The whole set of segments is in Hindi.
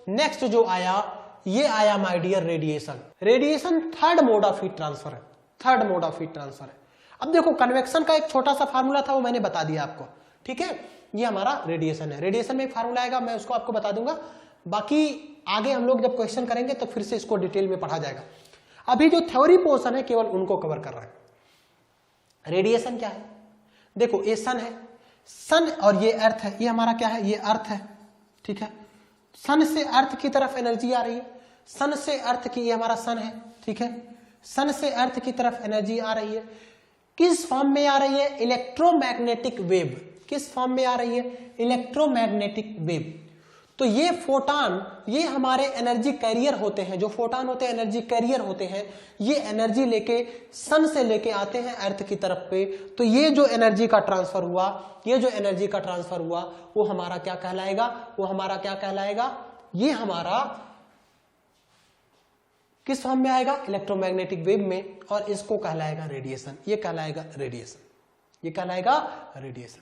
नेक्स्ट जो आया, ये आया my dear radiation. Radiation third mode of heat transfer है, third mode of heat transfer है। अब देखो कन्वेक्शन का एक छोटा सा फार्मूला था, वो मैंने बता दिया आपको, ठीक है। ये हमारा रेडिएशन है, रेडिएशन में एक फार्मूला आएगा, मैं उसको आपको बता दूंगा, बाकी आगे हम लोग जब क्वेश्चन करेंगे तो फिर से इसको डिटेल में पढ़ा जाएगा। अभी जो थ्योरी पोर्शन है केवल उनको कवर कर रहा है। रेडिएशन क्या है, देखो ये सन है, सन और ये अर्थ है, ये हमारा क्या है, ये अर्थ है, ठीक है। सन से अर्थ की तरफ एनर्जी आ रही है, सन से अर्थ की, ये हमारा सन है, ठीक है। सन से अर्थ की तरफ एनर्जी आ रही है, किस फॉर्म में आ रही है, इलेक्ट्रोमैग्नेटिक वेव। किस फॉर्म में आ रही है, इलेक्ट्रोमैग्नेटिक वेव। तो ये फोटॉन, ये हमारे एनर्जी कैरियर होते हैं, जो फोटॉन होते हैं एनर्जी कैरियर होते हैं, ये एनर्जी लेके सन से लेके आते हैं अर्थ की तरफ पे। तो ये जो एनर्जी का ट्रांसफर हुआ, ये जो एनर्जी का ट्रांसफर हुआ, वो हमारा क्या कहलाएगा, वो हमारा क्या कहलाएगा, ये हमारा किस फॉर्म में आएगा, इलेक्ट्रोमैग्नेटिक वेव में, और इसको कहलाएगा रेडिएशन। ये कहलाएगा रेडिएशन, ये कहलाएगा रेडिएशन,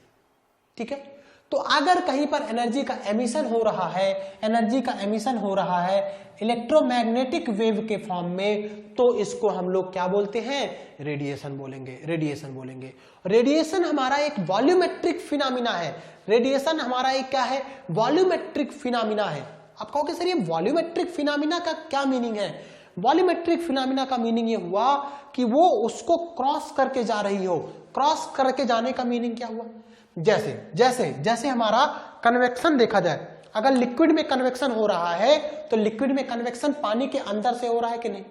ठीक है। तो अगर कहीं पर एनर्जी का एमिशन हो रहा है, एनर्जी का एमिशन हो रहा है इलेक्ट्रोमैग्नेटिक वेव के फॉर्म में, तो इसको हम लोग क्या बोलते हैं, रेडिएशन बोलेंगे, रेडिएशन बोलेंगे। रेडिएशन हमारा एक वॉल्यूमेट्रिक फिनोमिना है, रेडिएशन हमारा एक क्या है, वॉल्यूमेट्रिक फिनोमिना है। आप कहोगे सर ये वॉल्यूमेट्रिक फिनोमिना का क्या मीनिंग है। वॉल्यूमेट्रिक फिनोमिना का मीनिंग ये हुआ कि वो उसको क्रॉस करके जा रही हो। क्रॉस करके जाने का मीनिंग क्या हुआ, जैसे जैसे जैसे हमारा कन्वेक्शन देखा जाए, अगर लिक्विड में कन्वेक्शन हो रहा है तो लिक्विड में कन्वेक्शन पानी के अंदर से हो रहा है कि नहीं,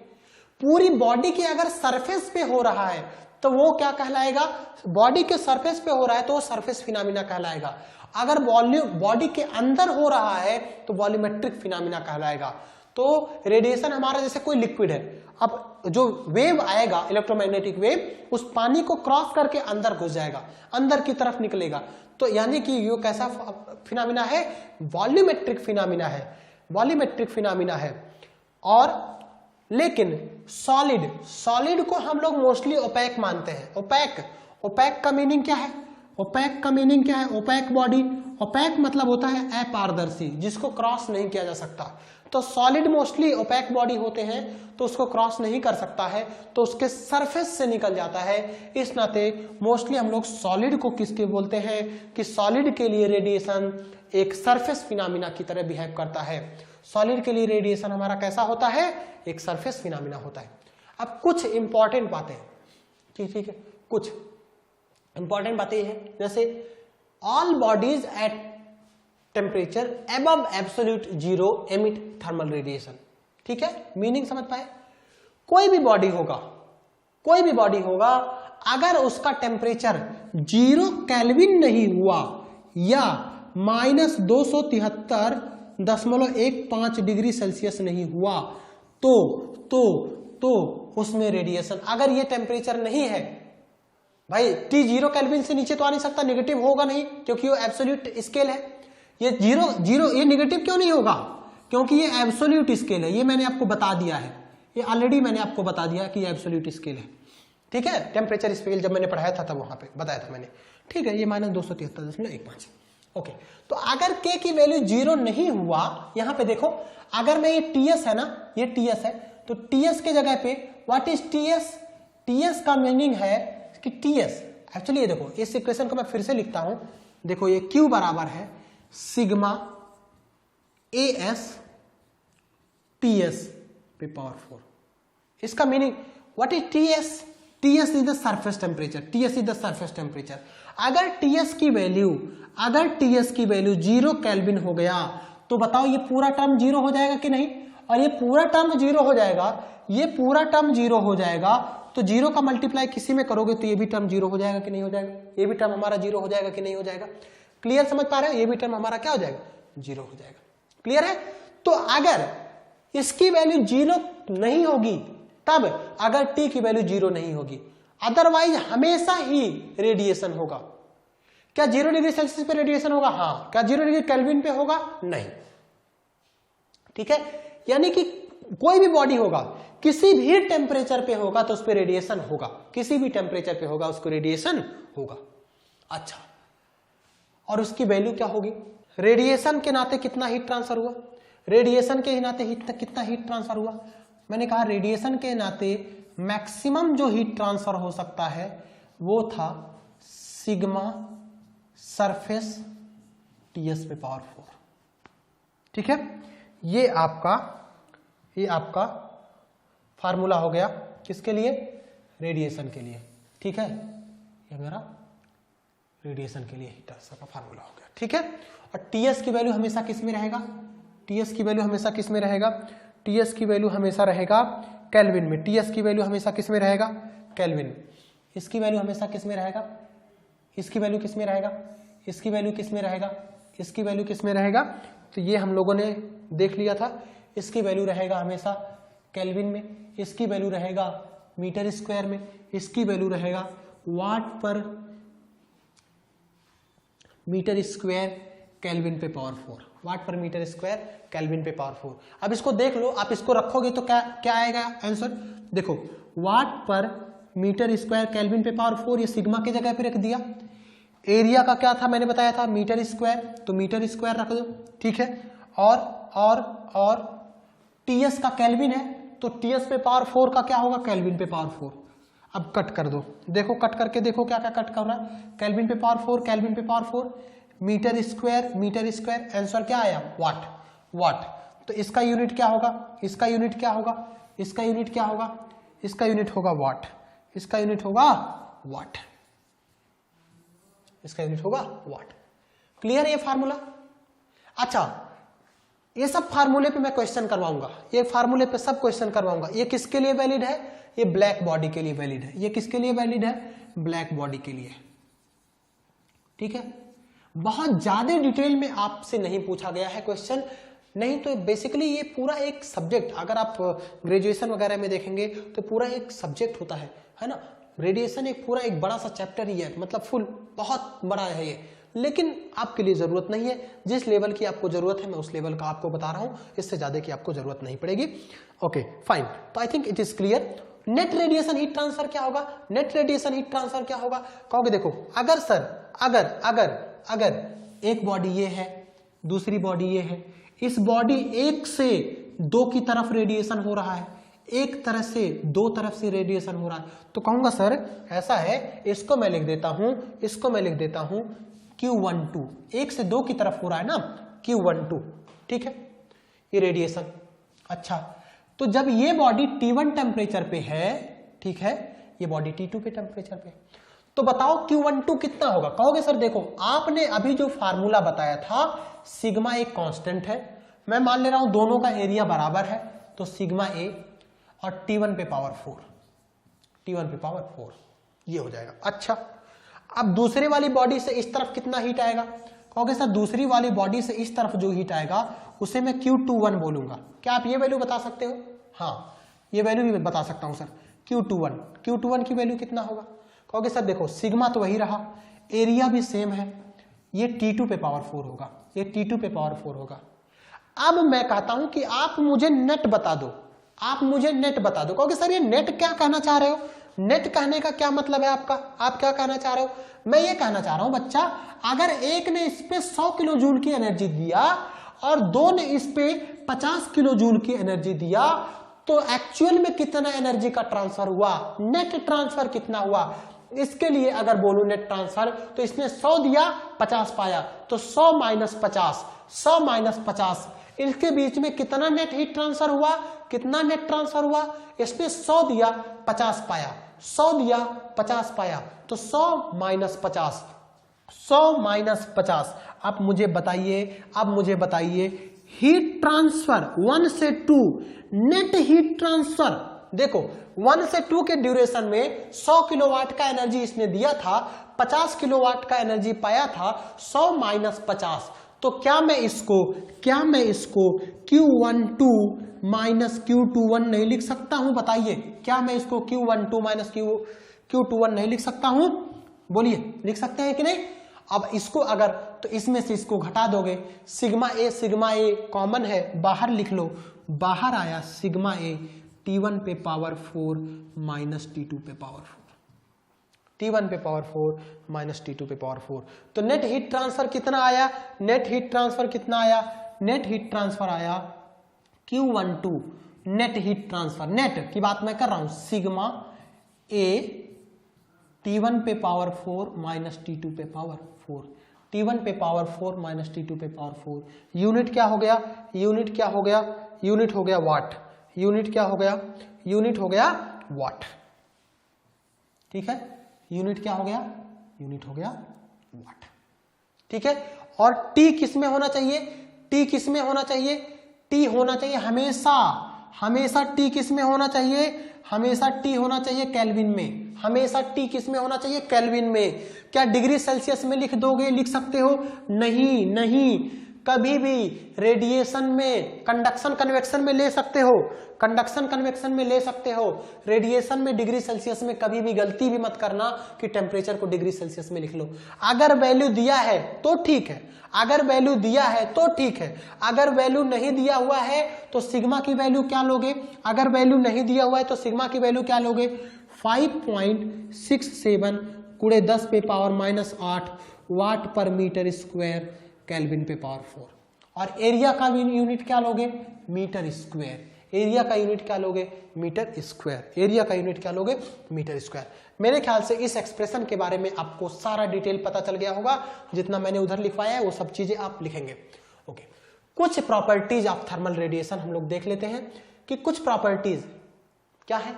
पूरी बॉडी के अगर सरफेस पे हो रहा है तो वो क्या कहलाएगा, बॉडी के सरफेस पे हो रहा है तो वो सरफेस फिनोमिना कहलाएगा। अगर बॉडी के अंदर हो रहा है तो वॉल्यूमेट्रिक फिनोमिना कहलाएगा। तो रेडिएशन हमारा जैसे कोई लिक्विड है, अब जो वेव आएगा इलेक्ट्रोमैग्नेटिक वेव, उस पानी को क्रॉस करके अंदर घुस जाएगा, अंदर की तरफ निकलेगा। तो यानी कि ये कैसा फिनोमिना है, वॉल्यूमेट्रिक फिनोमिना है, वॉल्यूमेट्रिक फिनोमिना है। और लेकिन सॉलिड, सॉलिड को हम लोग मोस्टली ओपेक मानते हैं। ओपेक, ओपेक का मीनिंग क्या है, ओपेक का मीनिंग क्या है, ओपेक बॉडी। ओपेक मतलब होता है अपारदर्शी, जिसको क्रॉस नहीं किया जा सकता। तो सॉलिड मोस्टली ओपेक बॉडी होते हैं, तो उसको क्रॉस नहीं कर सकता है, तो उसके सरफेस से निकल जाता है। इस नाते मोस्टली हम लोग सॉलिड को किसके बोलते हैं कि सॉलिड के लिए रेडिएशन एक सरफेस फिनोमिना की तरह बिहेव करता है। सॉलिड के लिए रेडिएशन हमारा कैसा होता है, एक सरफेस फिनोमिना होता है। अब कुछ इंपॉर्टेंट बातें, ठीक है, कुछ इंपॉर्टेंट बातें हैं, जैसे all bodies at temperature above absolute zero emit thermal radiation, ठीक है, मीनिंग समझ पाए। कोई भी बॉडी होगा, कोई भी बॉडी होगा, अगर उसका टेम्परेचर 0 केल्विन नहीं हुआ या -273.15 डिग्री सेल्सियस नहीं हुआ तो उसमें रेडिएशन, अगर ये टेम्परेचर नहीं है भाई, T 0 केल्विन से नीचे तो आ नहीं सकता, नेगेटिव होगा नहीं, क्योंकि वो एब्सोल्यूट स्केल है। ये ये नेगेटिव क्यों नहीं होगा, क्योंकि ये एब्सोल्यूट स्केल है। ये मैंने आपको बता दिया है, ये ऑलरेडी मैंने आपको बता दिया कि ये एब्सोल्यूट स्केल है, ठीक है। टेम्परेचर स्केल जब मैंने पढ़ाया था तब वहां पे बताया था मैंने, ठीक है। ये -273.15, ओके। तो अगर K की वैल्यू 0 नहीं हुआ, यहां पे देखो, अगर मैं ये TS है ना, ये TS है, तो TS के जगह पे व्हाट इज TS, TS का मीनिंग है कि TS एक्चुअली, ये देखो इस इक्वेशन को मैं फिर से लिखता हूं, देखो ये Q बराबर है सिग्मा AS TS पे पावर 4। इसका meaning what is TS, TS is the surface temperature, TS is the surface temperature. अगर TS की वैल्यू 0 केल्विन हो गया तो बताओ ये पूरा टर्म 0 हो जाएगा कि नहीं, और ये पूरा टर्म 0 हो जाएगा, ये पूरा टर्म 0 हो जाएगा, तो 0 का मल्टीप्लाई किसी में करोगे तो ये भी टर्म 0 हो जाएगा कि नहीं हो जाएगा, ये भी टर्म हमारा 0 हो जाएगा कि नहीं हो जाएगा। क्लियर, समझ पा रहे हो, ये भी टर्म हमारा क्या हो जाएगा, 0 हो जाएगा। क्लियर है। तो अगर इसकी वैल्यू 0 नहीं होगी तब, अगर T की वैल्यू 0 नहीं होगी, अदरवाइज हमेशा ही रेडिएशन होगा। क्या 0 डिग्री सेल्सियस पे रेडिएशन होगा, हाँ। क्या 0 डिग्री केल्विन पे होगा, नहीं, ठीक है। यानी कि कोई भी बॉडी होगा, किसी भी टेम्परेचर पे होगा तो उस पर रेडिएशन होगा, किसी भी टेम्परेचर पे होगा उसको रेडिएशन होगा। अच्छा, और उसकी वैल्यू क्या होगी, रेडिएशन के नाते कितना हीट ट्रांसफर हुआ, रेडिएशन के नाते हीट तक कितना हीट ट्रांसफर हुआ? मैंने कहा रेडिएशन के नाते मैक्सिमम जो हीट ट्रांसफर हो सकता है वो था सिग्मा सरफेस टीएस पे पावर 4। ठीक है, ये आपका फार्मूला हो गया किसके लिए? रेडिएशन के लिए। ठीक है, ये मेरा रेडिएशन के लिए हीट ट्रांसफर का फार्मूला हो गया। ठीक है, और टीएस की वैल्यू हमेशा किस में रहेगा? टीएस की वैल्यू हमेशा किस में रहेगा? टीएस की वैल्यू हमेशा रहेगा केल्विन में। टीएस की वैल्यू हमेशा किस में रहेगा? केल्विन में। इसकी वैल्यू हमेशा किस में रहेगा? इसकी वैल्यू किस में रहेगा? इसकी वैल्यू किस में रहेगा? इसकी वैल्यू किस में रहेगा? तो ये हम लोगों ने देख लिया था। इसकी वैल्यू रहेगा हमेशा केल्विन में, इसकी वैल्यू रहेगा मीटर स्क्वायर में, इसकी वैल्यू रहेगा वाट पर मीटर स्क्वायर केल्विन पे पावर 4, वाट पर मीटर स्क्वायर केल्विन पे पावर 4। अब इसको देख लो, आप इसको रखोगे तो क्या आएगा आंसर? देखो, वाट पर मीटर स्क्वायर केल्विन पे पावर 4, ये सिग्मा की जगह पे रख दिया। एरिया का क्या था मैंने बताया था? मीटर स्क्वायर, तो मीटर स्क्वायर रख दो। ठीक है, और टीएस का केल्विन है, तो टीएस पे पावर 4 का क्या होगा? केल्विन पे पावर 4। अब कट कर दो, देखो कट करके देखो क्या क्या कट कर रहा है। केल्विन पे पावर 4, केल्विन पे पावर 4, मीटर स्क्वायर, आंसर क्या आया? वाट। तो इसका यूनिट क्या होगा? इसका यूनिट क्या होगा? इसका यूनिट क्या होगा? इसका यूनिट होगा वाट। इसका यूनिट होगा वाट। इसका यूनिट होगा वाट। क्लियर है ये फार्मूला? अच्छा, ये सब फार्मूले पे मैं क्वेश्चन करवाऊंगा, ये फार्मूले पे सब क्वेश्चन करवाऊंगा। ये किसके लिए वैलिड है? ये ब्लैक बॉडी के लिए वैलिड है। ये किसके लिए वैलिड है? ब्लैक बॉडी के लिए। ठीक है, बहुत ज्यादा डिटेल में आपसे नहीं पूछा गया है क्वेश्चन, नहीं तो बेसिकली ये पूरा एक सब्जेक्ट, अगर आप ग्रेजुएशन वगैरह में देखेंगे तो पूरा एक सब्जेक्ट होता है ना। रेडिएशन एक पूरा एक बड़ा सा चैप्टर ही है, मतलब फुल बहुत बड़ा है ये, लेकिन आपके लिए जरूरत नहीं है। जिस लेवल की आपको जरूरत है मैं उस लेवल का आपको बता रहा हूं, इससे ज्यादा की आपको जरूरत नहीं पड़ेगी। ओके फाइन, तो I think it is clear. Net radiation heat transfer क्या होगा? नेट रेडिएशन हीट ट्रांसफर क्या होगा? कहोगे देखो, अगर सर अगर एक बॉडी ये है, दूसरी बॉडी ये है, इस बॉडी 1 से 2 की तरफ रेडिएशन हो रहा है, एक तरफ से 2 तरफ से रेडिएशन हो रहा है, तो कहूंगा सर ऐसा है, इसको मैं लिख देता हूं Q12, 1 से 2 की तरफ हो रहा है ना, Q12। ठीक है, ये रेडिएशन। अच्छा, तो जब ये बॉडी T1 टेम्परेचर पे है, ठीक है, ये बॉडी T2 पे टेम्परेचर पे, तो बताओ Q12 कितना होगा? कहोगे सर देखो, आपने अभी जो फार्मूला बताया था, सिग्मा एक कांस्टेंट है, मैं मान ले रहा हूं दोनों का एरिया बराबर है, तो सिग्मा ए और T1 पे पावर 4, ये हो जाएगा। अच्छा, अब दूसरी वाली बॉडी से इस तरफ कितना हीट आएगा? कहोगे सर दूसरी वाली बॉडी से इस तरफ जो हीट आएगा उसे मैं Q21 बोलूंगा। क्या आप ये वैल्यू बता सकते हो? हाँ, ये वैल्यू भी बता सकता हूं सर, Q21 की वैल्यू कितना होगा? कहोगे सर देखो, सिग्मा तो वही रहा, एरिया भी सेम है, ये T2 पे पावर 4 होगा, ये T2 पे पावर 4 होगा। अब मैं कहता हूं कि आप मुझे नेट बता दो, कहोगे सर ये नेट क्या कहना चाह रहे हो? नेट कहने का क्या मतलब है आपका? आप क्या कहना चाह रहे हो? मैं ये कहना चाह रहा हूं बच्चा, अगर एक ने इस पे 100 किलो जूल की एनर्जी दिया और 2 ने इस पे 50 किलो जूल की एनर्जी दिया, तो एक्चुअल में कितना एनर्जी का ट्रांसफर हुआ? नेट ट्रांसफर कितना हुआ? इसके लिए अगर बोलूं नेट ट्रांसफर, तो इसने 100 दिया 50 पाया, तो 100 माइनस 50, इसके बीच में कितना नेट हीट ट्रांसफर हुआ? कितना नेट ट्रांसफर हुआ? इसने 100 दिया 50 पाया, 100 दिया 50 पाया, तो 100 माइनस 50। अब मुझे बताइए हीट ट्रांसफर 1 से 2, नेट हीट ट्रांसफर देखो 1 से 2 के ड्यूरेशन में 100 किलोवाट का एनर्जी इसने दिया था, 50 किलोवाट का एनर्जी पाया था, 100 माइनस 50, तो क्या मैं इसको Q12 माइनस Q21 नहीं लिख सकता हूं? बताइए, क्या मैं इसको Q12 माइनस Q21 नहीं लिख सकता हूं? बोलिए, लिख सकते हैं कि नहीं? अब इसको अगर, तो इसमें से इसको घटा दोगे, सिग्मा ए कॉमन है, बाहर लिख लो, बाहर आया सिग्मा ए T1 पे पावर 4 माइनस T2 पे पावर 4, T1 पे पावर 4 माइनस T2 पे पावर 4। तो नेट हीट ट्रांसफर कितना आया? नेट हीट ट्रांसफर आया Q12 net heat transfer, net की बात मैं कर रहा हूं, सिग्मा A T1 पे पावर 4 माइनस T2 पे पावर 4, T1 पे पावर 4 माइनस T2 पे पावर 4, यूनिट क्या हो गया, यूनिट क्या हो गया, यूनिट हो गया वाट, यूनिट क्या हो गया, यूनिट हो गया वाट, ठीक है, यूनिट क्या हो गया, यूनिट हो गया वाट, ठीक है। और T किस में होना चाहिए, T किस में होना चाहिए, T होना चाहिए हमेशा, हमेशा T किस में होना चाहिए, हमेशा T होना चाहिए केल्विन में, हमेशा T किस में होना चाहिए, केल्विन में। क्या डिग्री सेल्सियस में लिख दोगे, लिख सकते हो, नहीं, नहीं, कभी भी रेडिएशन में, कंडक्शन कन्वेक्शन में ले सकते हो, कंडक्शन कन्वेक्शन में ले सकते हो, रेडिएशन में डिग्री सेल्सियस में कभी भी गलती भी मत करना कि टेम्परेचर को डिग्री सेल्सियस में लिख लो। अगर वैल्यू दिया है तो ठीक है, अगर वैल्यू दिया है तो ठीक है, अगर वैल्यू नहीं दिया हुआ है तो सिग्मा की वैल्यू क्या लोगे, अगर वैल्यू नहीं दिया हुआ है तो सिग्मा की वैल्यू क्या लोगे, 5.67 गुणे 10 पे पावर माइनस 8 वाट पर मीटर स्क्वायर केल्विन पे पावर 4। और एरिया का यूनिट क्या लोगे, मीटर स्क्वायर, एरिया का यूनिट क्या लोगे, मीटर स्क्वायर, एरिया का यूनिट क्या लोगे, मीटर स्क्वायर। मेरे ख्याल से इस एक्सप्रेशन के बारे में आपको सारा डिटेल पता चल गया होगा, जितना मैंने उधर लिखवाया है वो सब चीजें आप लिखेंगे। ओके, कुछ प्रॉपर्टीज ऑफ थर्मल रेडिएशन हम लोग देख लेते हैं कि कुछ प्रॉपर्टीज क्या है।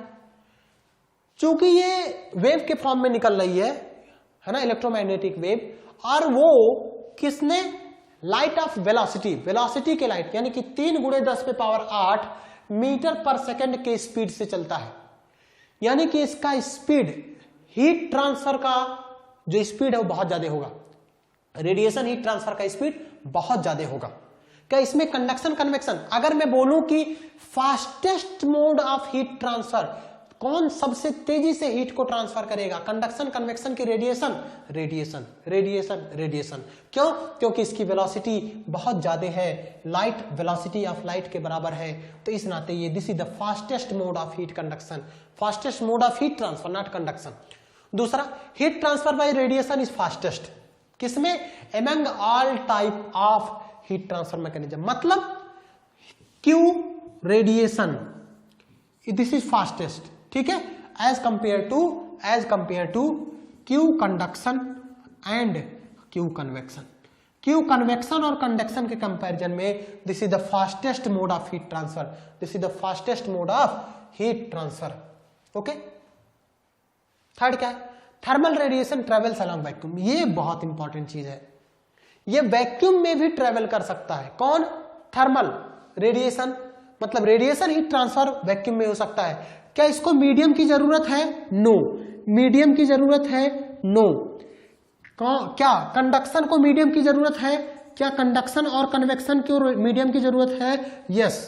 चूंकि ये वेव के फॉर्म में निकल रही है ना, इलेक्ट्रोमैग्नेटिक वेव, और वो किसने, लाइट ऑफ वेलोसिटी, वेलोसिटी के लाइट यानी कि 3 गुणे 10 पे पावर 8 मीटर पर सेकंड के स्पीड से चलता है, यानी कि इसका स्पीड, हीट ट्रांसफर का जो स्पीड है वो बहुत ज्यादा होगा, रेडिएशन हीट ट्रांसफर का स्पीड बहुत ज्यादा होगा। क्या इसमें कंडक्शन कन्वेक्शन, अगर मैं बोलूं कि fastest mode of heat transfer, कौन सबसे तेजी से हीट को ट्रांसफर करेगा, कंडक्शन कन्वेक्शन की रेडिएशन, रेडिएशन, रेडिएशन, रेडिएशन। क्यों, क्योंकि इसकी वेलोसिटी बहुत ज्यादा है, लाइट वेलोसिटी ऑफ लाइट के बराबर है, तो इस नाते ये this is the fastest mode of heat conduction, fastest mode of heat transfer, not conduction. दूसरा, heat transfer by radiation is fastest, किसमें, among all type of heat transfer mechanism, मतलब Q radiation this is fastest, ठीक है, as compare to Q conduction and Q convection. Q convection और कंडक्शन के कंपैरिजन में this is the fastest mode of heat transfer, this is the fastest mode of heat transfer. Okay, third क्या है, thermal radiation travels along vacuum, ये बहुत इंपॉर्टेंट चीज है, ये वैक्यूम में भी ट्रेवल कर सकता है। कौन, थर्मल रेडिएशन, मतलब रेडिएशन हीट ट्रांसफर वैक्यूम में हो सकता है। क्या इसको मीडियम की जरूरत है, नो, मीडियम की जरूरत है, नो। क्या कंडक्शन को मीडियम की जरूरत है, क्या कंडक्शन और कन्वेक्शन को मीडियम की जरूरत है, यस,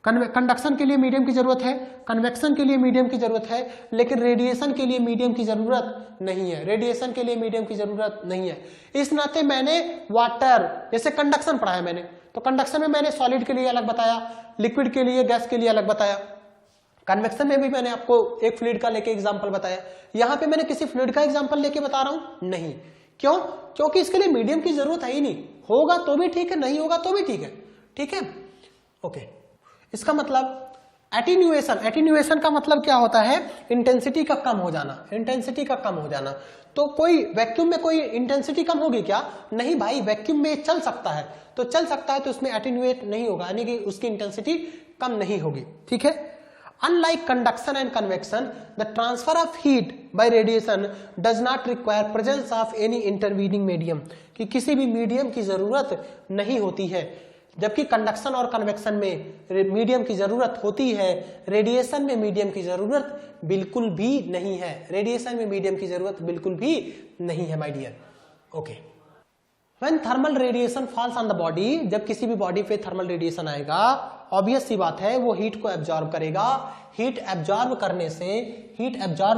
कंडक्शन के लिए मीडियम की जरूरत है, कन्वेक्शन के लिए मीडियम की जरूरत है, लेकिन रेडिएशन के लिए मीडियम की जरूरत नहीं है, रेडिएशन के लिए मीडियम की जरूरत नहीं है। इस नाते मैंने वाटर, जैसे कंडक्शन पढ़ा है मैंने, तो कंडक्शन में मैंने सॉलिड के लिए अलग बताया, लिक्विड के लिए, गैस के लिए अलग बताया। कन्वेक्शन में भी मैंने आपको एक फ्लूइड का लेके एग्जांपल बताया, यहां पे मैंने किसी फ्लूइड का एग्जांपल लेके बता रहा हूं, नहीं, क्यों, क्योंकि इसके लिए मीडियम की जरूरत है ही नहीं, होगा तो भी ठीक है, नहीं होगा तो भी ठीक है, ठीक है। ओके, इसका मतलब एटीन्यूएशन, एटीन्यूएशन का मतलब क्या होता है, इंटेंसिटी का कम हो जाना, इंटेंसिटी का कम हो जाना। तो कोई वैक्यूम में कोई इंटेंसिटी कम होगी क्या, नहीं भाई, वैक्यूम में चल सकता है, तो चल सकता है तो उसमें एटीन्यूएट नहीं होगा, यानी कि उसकी इंटेंसिटी कम नहीं होगी, ठीक है। Unlike conduction and convection, the transfer of heat by radiation does not require presence of any intervening medium, कि किसी भी मीडियम की जरूरत नहीं होती है, जबकि कंडक्शन और कन्वेक्शन में मीडियम की जरूरत होती है, रेडिएशन में मीडियम की जरूरत बिल्कुल भी नहीं है, रेडिएशन में मीडियम की जरूरत बिल्कुल भी नहीं है my dear. Okay, When thermal radiation falls on the body, जब किसी भी बॉडी पे थर्मल रेडिएशन आएगा, ऑब्वियस सी बात है वो हीट को एब्जॉर्ब करेगा, हीट एब्जॉर्ब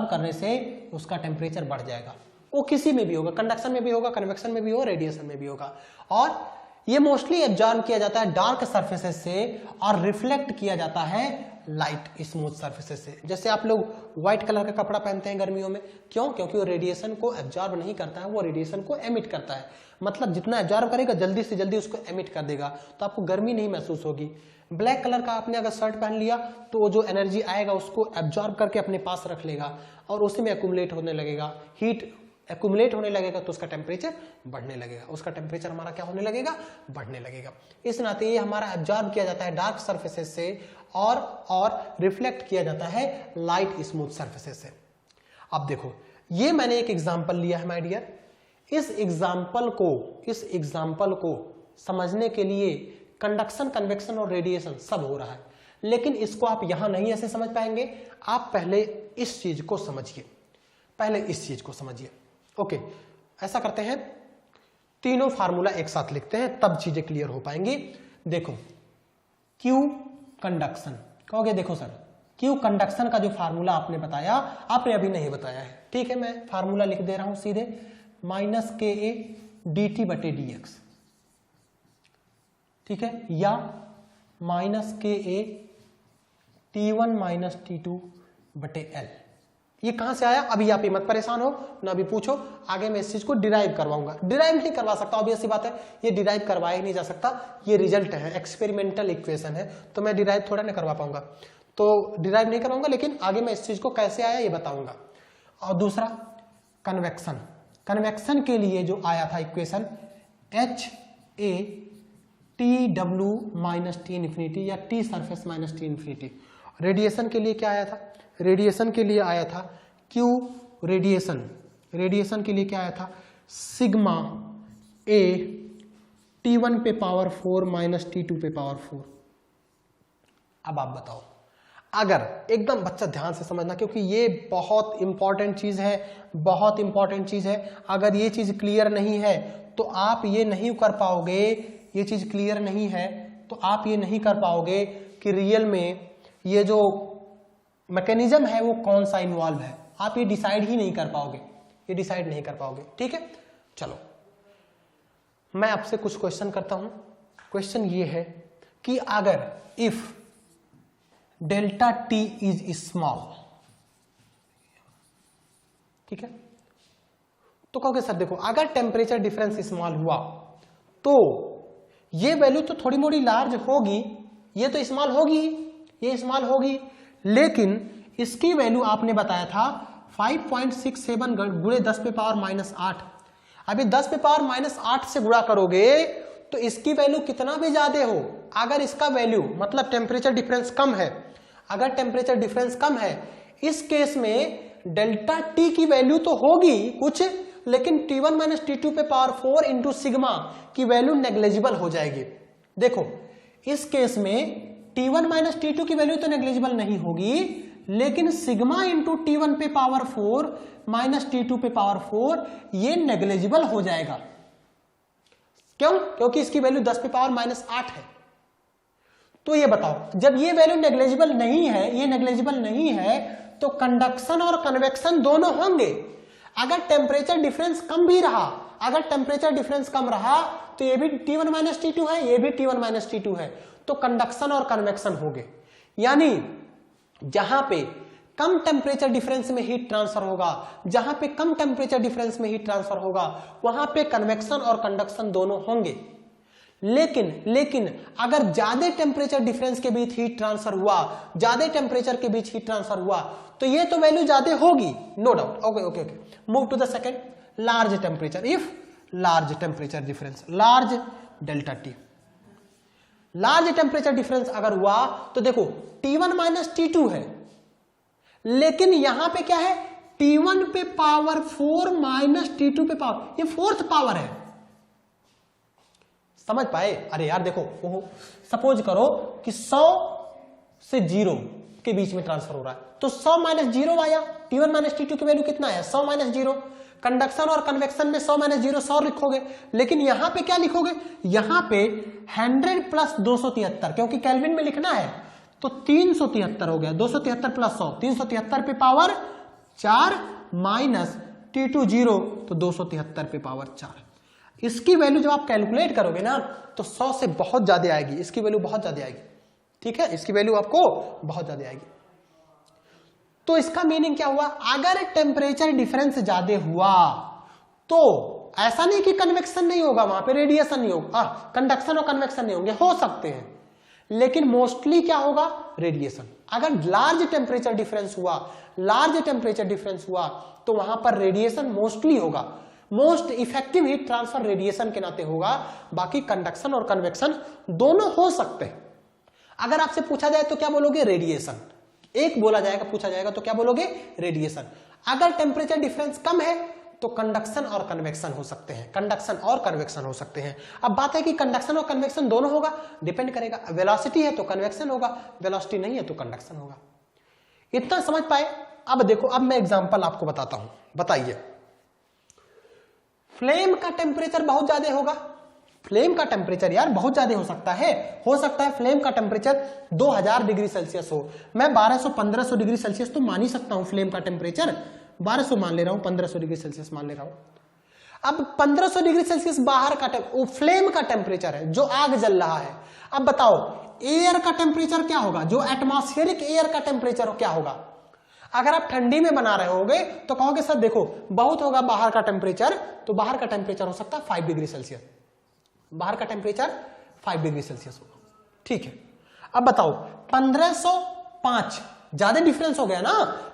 करने से उसका टेम्परेचर बढ़ जाएगा। वो किसी में भी होगा, कंडक्शन में भी होगा, कन्वेक्शन में भी होगा, रेडिएशन में भी होगा। और ये मोस्टली एब्जॉर्ब किया जाता है डार्क सरफेसेस से और रिफ्लेक्ट किया जाता है लाइट स्मूथ सर्फेसेस से। जैसे आप लोग व्हाइट कलर का कपड़ा पहनते हैं गर्मियों में, क्यों? क्योंकि वो रेडिएशन को एब्जॉर्ब नहीं करता है, वो रेडिएशन को एमिट करता है। मतलब जितना एब्जॉर्ब करेगा जल्दी से जल्दी उसको एमिट कर देगा, तो आपको गर्मी नहीं महसूस होगी। ब्लैक कलर का आपने अगर शर्ट पहन लिया तो वो जो एनर्जी आएगा उसको एब्जॉर्ब करके अपने पास रख लेगा और उसी में एक्यूमुलेट होने लगेगा, हीट एक्यूमुलेट होने लगेगा, तो उसका टेम्परेचर बढ़ने लगेगा, उसका टेम्परेचर हमारा क्या होने लगेगा? बढ़ने लगेगा। इस नाते ये हमारा एब्जॉर्ब किया जाता है डार्क सर्फेसेस से और रिफ्लेक्ट किया जाता है लाइट स्मूथ सर्फेसेस से। अब देखो, ये मैंने एक एग्जांपल लिया है माय डियर। इस एग्जांपल को समझने के लिए कंडक्शन, कन्वेक्शन और रेडिएशन सब हो रहा है, लेकिन इसको आप यहां नहीं ऐसे समझ पाएंगे। आप पहले इस चीज को समझिए, ओके। ऐसा करते हैं, तीनों फार्मूला एक साथ लिखते हैं, तब चीजें क्लियर हो पाएंगी। देखो, क्यू कंडक्शन कहोगे, देखो सर क्यू कंडक्शन का जो फार्मूला आपने बताया, आपने अभी नहीं बताया है, ठीक है, मैं फार्मूला लिख दे रहा हूं सीधे, -KA dt/dx, ठीक है, या -KA T1 - T2/L। ये कहां से आया? अभी आप मत परेशान हो ना, अभी पूछो, आगे मैं इस चीज को डिराइव करवाऊंगा। डिराइव नहीं करवा सकता, ऑब्वियस सी बात है, ये डिराइव करवाया ही नहीं जा सकता, ये रिजल्ट है, एक्सपेरिमेंटल इक्वेशन है, तो मैं डिराइव थोड़ा ना करवा पाऊंगा, तो डिराइव नहीं करवाऊंगा, लेकिन आगे मैं इस चीज को कैसे आया ये बताऊंगा। और दूसरा कन्वेक्शन, कन्वेक्शन के लिए जो आया था इक्वेशन HA TW - T∞ या T सरफेस - T∞। रेडिएशन के लिए क्या आया था? रेडिएशन के लिए आया था Q रेडिएशन, रेडिएशन के लिए क्या आया था? सिग्मा A T1 पे पावर 4 - T2 पे पावर 4। अब आप बताओ, अगर एकदम बच्चा ध्यान से समझना, क्योंकि ये बहुत इंपॉर्टेंट चीज है, बहुत इंपॉर्टेंट चीज है। अगर ये चीज क्लियर नहीं है तो आप ये नहीं कर पाओगे, ये चीज क्लियर नहीं है तो आप ये नहीं कर पाओगे कि रियल में ये जो मैकेनिज्म है वो कौन सा इन्वॉल्व है, आप ये डिसाइड ही नहीं कर पाओगे, ये डिसाइड नहीं कर पाओगे, ठीक है। चलो, मैं आपसे कुछ क्वेश्चन करता हूं। क्वेश्चन ये है कि अगर if delta T is small, ठीक है, तो कहोगे सर देखो, अगर टेम्परेचर डिफरेंस स्मॉल हुआ तो ये वैल्यू तो थोड़ी मोड़ी लार्ज होगी, ये तो स्मॉल होगी, ये स्मॉल होगी, लेकिन इसकी वैल्यू आपने बताया था 5.67 गुणे 10 पे पावर -8। अभी 10 पे पावर -8 से गुणा करोगे तो इसकी वैल्यू कितना भी ज्यादा हो, अगर इसका वैल्यू मतलब टेम्परेचर डिफरेंस कम है, अगर टेम्परेचर डिफरेंस कम है, इस केस में डेल्टा टी की वैल्यू तो होगी कुछ, लेकिन T1 - T2 पे पावर 4 इंटू सिग्मा की वैल्यू नेग्लिजिबल हो जाएगी। देखो, इस केस में T1 - T2 की वैल्यू तो नेग्लिजिबल नहीं होगी, लेकिन सिग्मा इंटू T1 पे पावर 4 - T2 पे पावर 4 ये नेग्लिजिबल हो जाएगा। क्यों? क्योंकि इसकी वैल्यू 10 पे पावर -8 है। तो ये बताओ, जब ये वैल्यू नेग्लिजिबल नहीं है, ये नेग्लिजिबल नहीं है, तो कंडक्शन और कन्वेक्शन दोनों होंगे। अगर टेम्परेचर डिफरेंस कम भी रहा, अगर टेम्परेचर डिफरेंस कम रहा तो ये भी T1 - T2 है, ये भी T1 - T2 है, तो कंडक्शन और कन्वेक्शन होंगे। यानी जहां पे कम टेम्परेचर डिफरेंस में हीट ट्रांसफर होगा, जहां पे कम टेम्परेचर डिफरेंस में हीट ट्रांसफर होगा, वहां पे कन्वेक्शन और कंडक्शन दोनों होंगे। लेकिन अगर ज्यादा टेम्परेचर डिफरेंस के बीच हीट ट्रांसफर हुआ, ज्यादा टेम्परेचर के बीच हीट ट्रांसफर हुआ, तो ये तो वैल्यू ज्यादा होगी, no doubt. Okay, move to the second, large temperature. If large temperature difference, large delta T, large temperature difference अगर हुआ तो देखो T1 - T2 है, लेकिन यहां पे क्या है, T1 पे पावर 4 - T2 पे पावर, ये फोर्थ पावर है। समझ पाए? अरे यार देखो, सपोज करो कि 100 से 0 के बीच में ट्रांसफर हो रहा है, तो 100 - 0 आया, T1 - T2 की वैल्यू कितना है? 100 - 0। कंडक्शन और कन्वेक्शन में 100 - 0 100 लिखोगे, लेकिन यहां पे क्या लिखोगे? यहां पे 100 प्लस 273, क्योंकि केल्विन में लिखना है, तो 373 हो गया, 273 प्लस 100, 373 पे पावर 4 माइनस T2 0, तो 273 पे पावर 4। इसकी वैल्यू जब आप कैलकुलेट करोगे ना तो 100 से बहुत ज्यादा आएगी, इसकी वैल्यू बहुत ज्यादा आएगी, ठीक है, इसकी वैल्यू आपको बहुत ज्यादा आएगी। तो इसका मीनिंग क्या हुआ, अगर टेम्परेचर डिफरेंस ज्यादा हुआ तो ऐसा नहीं कि कन्वेक्शन नहीं होगा, वहां पे रेडिएशन नहीं होगा, कंडक्शन और कन्वेक्शन नहीं होंगे, हो सकते हैं, लेकिन मोस्टली क्या होगा, रेडिएशन। अगर लार्ज टेम्परेचर डिफरेंस हुआ, लार्ज टेम्परेचर डिफरेंस हुआ तो वहां पर रेडिएशन मोस्टली होगा। Most effective heat transfer radiation के नाते होगा, बाकी कंडक्शन और कन्वेक्शन दोनों हो सकते हैं। अगर आपसे पूछा जाए तो क्या बोलोगे, रेडिएशन। एक बोला जाएगा, पूछा जाएगा तो क्या बोलोगे, रेडिएशन। अगर टेम्परेचर डिफरेंस कम है तो कंडक्शन और कन्वेक्शन हो सकते हैं, कंडक्शन और कन्वेक्शन हो सकते हैं। अब बात है कि कंडक्शन और कन्वेक्शन दोनों होगा, डिपेंड करेगा, वेलोसिटी है तो कन्वेक्शन होगा, वेलोसिटी नहीं है तो कंडक्शन होगा। इतना समझ पाए। अब देखो, अब मैं एग्जांपल आपको बताता हूं। बताइए, फ्लेम का टेम्परेचर बहुत ज्यादा होगा, फ्लेम का टेम्परेचर यार बहुत ज्यादा हो सकता है फ्लेम का टेम्परेचर 2000 डिग्री सेल्सियस हो। मैं 1200-1500 डिग्री सेल्सियस तो मान ही सकता हूं, फ्लेम का टेम्परेचर 1200 मान ले रहा हूं, 1500 डिग्री सेल्सियस मान ले रहा हूं। अब 1500 डिग्री सेल्सियस बाहर का फ्लेम का टेम्परेचर है, जो आग जल रहा है। अब बताओ एयर का टेम्परेचर क्या होगा, जो एटमॉस्फेरिक एयर का टेम्परेचर क्या होगा। अगर आप ठंडी में बना रहे होगे तो कहोगे सर देखो बहुत होगा बाहर का टेम्परेचर, तो बाहर का टेम्परेचर हो सकता है 5 डिग्री सेल्सियस, बाहर का टेम्परेचर 5 डिग्री सेल्सियस होगा। ठीक है, अब बताओ 1505, ज्यादा डिफरेंस हो गया ना,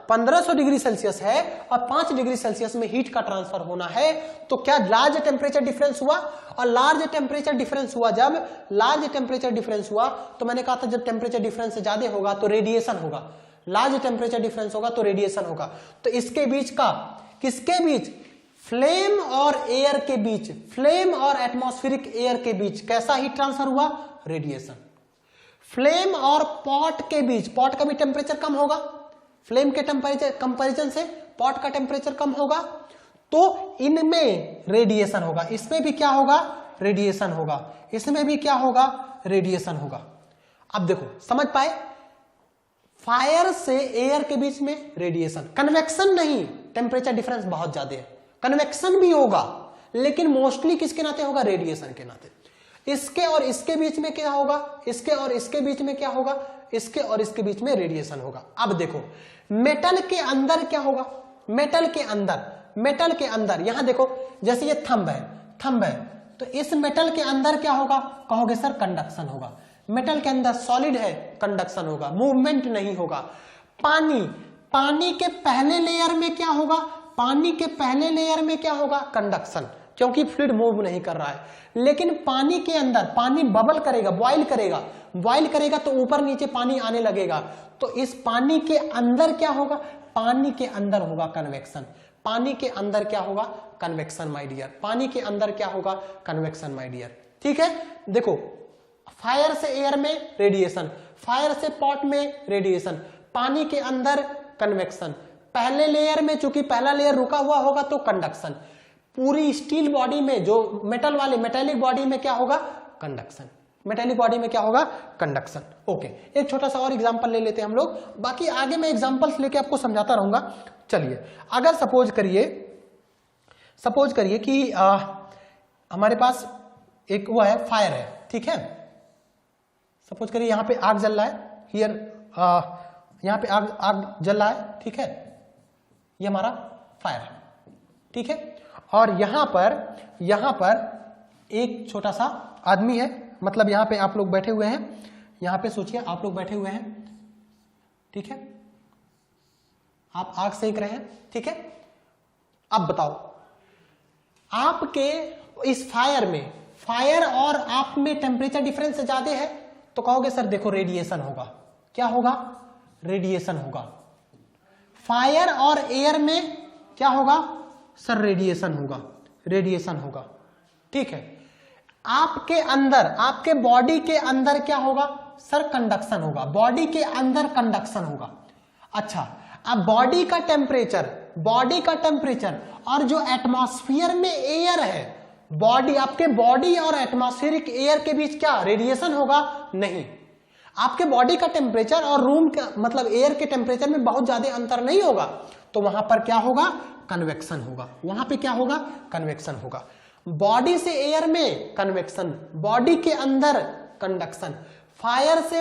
1500 डिग्री सेल्सियस है और 5 डिग्री सेल्सियस में हीट का ट्रांसफर होना है, तो क्या लार्ज टेम्परेचर डिफरेंस हुआ। और लार्ज टेम्परेचर डिफरेंस हुआ, जब लार्ज टेम्परेचर डिफरेंस हुआ तो मैंने कहा था जब टेम्परेचर डिफरेंस ज्यादा होगा तो रेडिएशन होगा, लार्ज टेम्परेचर डिफरेंस होगा तो रेडिएशन होगा। तो इसके बीच का, किसके बीच, फ्लेम और एयर के बीच, फ्लेम और एटमॉस्फेरिक एयर के बीच कैसा हीट ट्रांसफर हुआ, रेडिएशन। फ्लेम और पॉट के बीच, पॉट का भी टेम्परेचर कम होगा, फ्लेम के टेम्परेचर कंपैरिजन से पॉट का टेम्परेचर कम होगा, तो इनमें रेडिएशन होगा। इसमें भी क्या होगा, रेडिएशन होगा, इसमें भी क्या होगा, रेडिएशन होगा। अब देखो समझ पाए, फायर से एयर के बीच में रेडिएशन, कन्वेक्शन नहीं, टेम्परेचर डिफरेंस बहुत ज्यादा है, कन्वेक्शन भी होगा लेकिन मोस्टली किसके नाते होगा, रेडिएशन के नाते। इसके और इसके बीच में क्या होगा, इसके और इसके बीच में क्या होगा, इसके और इसके बीच में रेडिएशन होगा। अब देखो मेटल के अंदर क्या होगा, मेटल के अंदर यहां देखो जैसे ये थंब है, तो इस मेटल के अंदर क्या होगा, कहोगे सर कंडक्शन होगा। मेटल के अंदर सॉलिड है, कंडक्शन होगा, मूवमेंट नहीं होगा। पानी के पहले लेयर में क्या होगा, पानी के पहले लेयर में क्या होगा, कंडक्शन, क्योंकि फ्लूइड मूव नहीं कर रहा है। लेकिन पानी के अंदर, पानी बबल करेगा, बॉइल करेगा तो ऊपर नीचे पानी आने लगेगा, तो इस पानी के अंदर क्या होगा, पानी के अंदर होगा कन्वेक्शन। पानी के अंदर क्या होगा, कन्वेक्शन माय डियर, पानी के अंदर क्या होगा, कन्वेक्शन माय डियर। ठीक है, देखो फायर से एयर में रेडिएशन, फायर से पॉट में रेडिएशन, पानी के अंदर कन्वेक्शन, पहले लेयर में चूंकि पहला लेयर रुका हुआ होगा तो कंडक्शन, पूरी स्टील बॉडी में जो मेटल वाले मेटेलिक बॉडी में क्या होगा, कंडक्शन, मेटेलिक बॉडी में क्या होगा, कंडक्शन। ओके, एक छोटा सा और एग्जांपल ले लेते हैं हम लोग, बाकी आगे मैं एग्जांपल्स लेके आपको समझाता रहूंगा। चलिए, अगर सपोज करिए कि हमारे पास एक वो है, फायर है, ठीक है, सपोज करिए यहां पे आग जल रहा है, हियर यहां पे आग जल रहा है, ठीक है, ये हमारा फायर है, ठीक है, और यहां पर एक छोटा सा आदमी है, मतलब यहां पे आप लोग बैठे हुए हैं, यहां पे सोचिए आप लोग बैठे हुए हैं, ठीक है, आप आग सेक रहे हैं, ठीक है। अब बताओ आपके इस फायर और आप में टेम्परेचर डिफरेंस ज्यादा है, तो कहोगे सर देखो रेडिएशन होगा, क्या होगा, रेडिएशन होगा। फायर और एयर में क्या होगा सर, रेडिएशन होगा, ठीक है। आपके अंदर, आपके बॉडी के अंदर क्या होगा सर, कंडक्शन होगा, बॉडी के अंदर कंडक्शन होगा। अच्छा, अब बॉडी का टेम्परेचर और जो एटमॉस्फेयर में एयर है, आपके बॉडी और एटमॉस्फेरिक एयर के बीच क्या रेडिएशन होगा, नहीं। आपके बॉडी का टेम्परेचर और रूम का मतलब एयर के टेम्परेचर में बहुत ज्यादा अंतर नहीं होगा, तो वहां पर क्या होगा, कन्वेक्शन होगा, वहां पे क्या होगा, कन्वेक्शन होगा। बॉडी से एयर में कन्वेक्शन, बॉडी के अंदर कंडक्शन, फायर से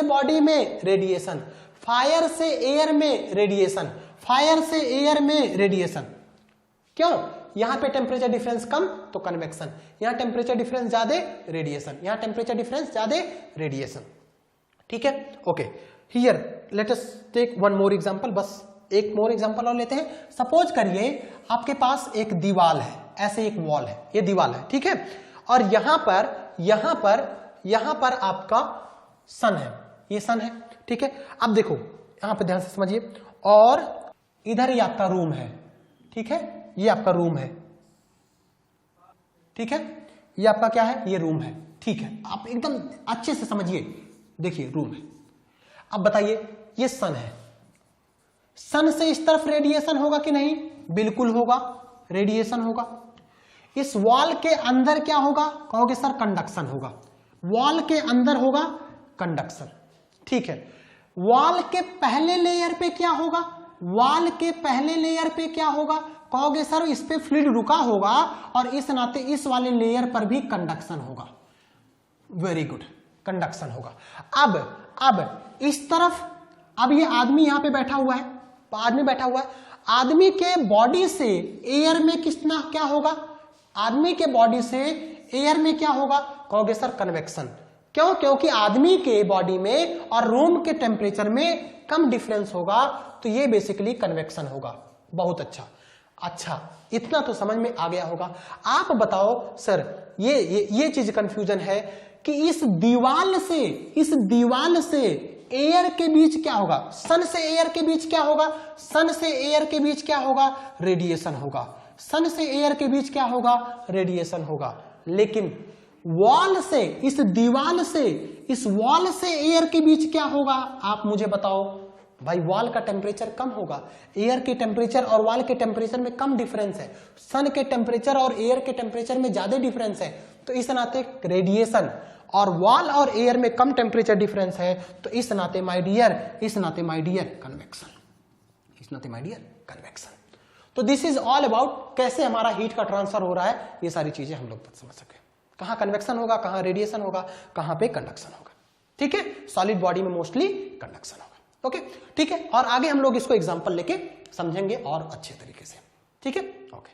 बॉडी में रेडिएशन, फायर से एयर में रेडिएशन, फायर से एयर में रेडिएशन। क्यों? यहां पे टेम्परेचर डिफरेंस कम तो कन्वेक्शन, यहां टेम्परेचर डिफरेंस ज्यादा रेडिएशन, यहां टेम्परेचर डिफरेंस ज्यादा रेडिएशन। ठीक है, okay. Here let us take one more example, बस एक मोर एग्जांपल और लेते हैं। सपोज करिए आपके पास एक दीवार है, ऐसे एक वॉल है, ये दीवार है, ठीक है, और यहां पर आपका सन है, ये सन है, ठीक है। अब देखो यहां पे ध्यान से समझिए, और इधर ही आपका रूम है, ठीक है, ये आपका रूम है, ठीक है, ये आपका क्या है, ये रूम है, ठीक है। आप एकदम अच्छे से समझिए, देखिए रूम है। अब बताइए ये सन है, सन से इस तरफ रेडिएशन होगा कि नहीं? बिल्कुल होगा, रेडिएशन होगा। इस वॉल के अंदर क्या होगा? कहोगे सर कंडक्शन होगा, वॉल के अंदर होगा कंडक्शन, ठीक है। वॉल के पहले लेयर पे क्या होगा? वॉल के पहले लेयर पे क्या होगा? कहोगे सर इस पे फ्लूइड रुका होगा और इस नाते इस वाले लेयर पर भी कंडक्शन होगा। वेरी गुड, कंडक्शन होगा। अब इस तरफ, अब ये आदमी यहां पे बैठा हुआ है, आदमी बैठा हुआ है, आदमी के बॉडी से एयर में कितना क्या होगा? आदमी के बॉडी से एयर में क्या होगा? कहोगे सर कन्वेक्शन। क्यों? क्योंकि आदमी के बॉडी में और रूम के टेम्परेचर में कम डिफरेंस होगा, तो ये बेसिकली कन्वेक्शन होगा। बहुत अच्छा, इतना तो समझ में आ गया होगा। आप बताओ सर, ये चीज कंफ्यूजन है कि इस दीवार से एयर के बीच क्या होगा? सन से एयर के बीच क्या होगा? सन से एयर के बीच क्या होगा? रेडिएशन होगा। सन से एयर के बीच क्या होगा? रेडिएशन होगा। लेकिन वॉल से, इस दीवार से, इस वॉल से एयर के बीच क्या होगा? आप मुझे बताओ भाई। वॉल का टेम्परेचर कम होगा, एयर के टेम्परेचर और वॉल के टेम्परेचर में कम डिफरेंस है, सन के टेम्परेचर और एयर के टेम्परेचर में ज्यादा डिफरेंस है, तो इस नाते रेडिएशन, और वॉल और एयर में कम टेम्परेचर डिफरेंस है, तो इस नाते माय डियर कन्वेक्शन, इस नाते माय डियर कन्वेक्शन। तो दिस इज ऑल अबाउट कैसे हमारा हीट का ट्रांसफर हो रहा है, ये सारी चीजें हम लोग समझ सके। कहां कन्वेक्शन होगा, कहां रेडिएशन होगा, कहां पे कंडक्शन होगा। ठीक है, सॉलिड बॉडी में मोस्टली कंडक्शन होगा। ओके, ठीक है, और आगे हम लोग इसको एग्जांपल लेके समझेंगे और अच्छे तरीके से। ठीक है, ओके।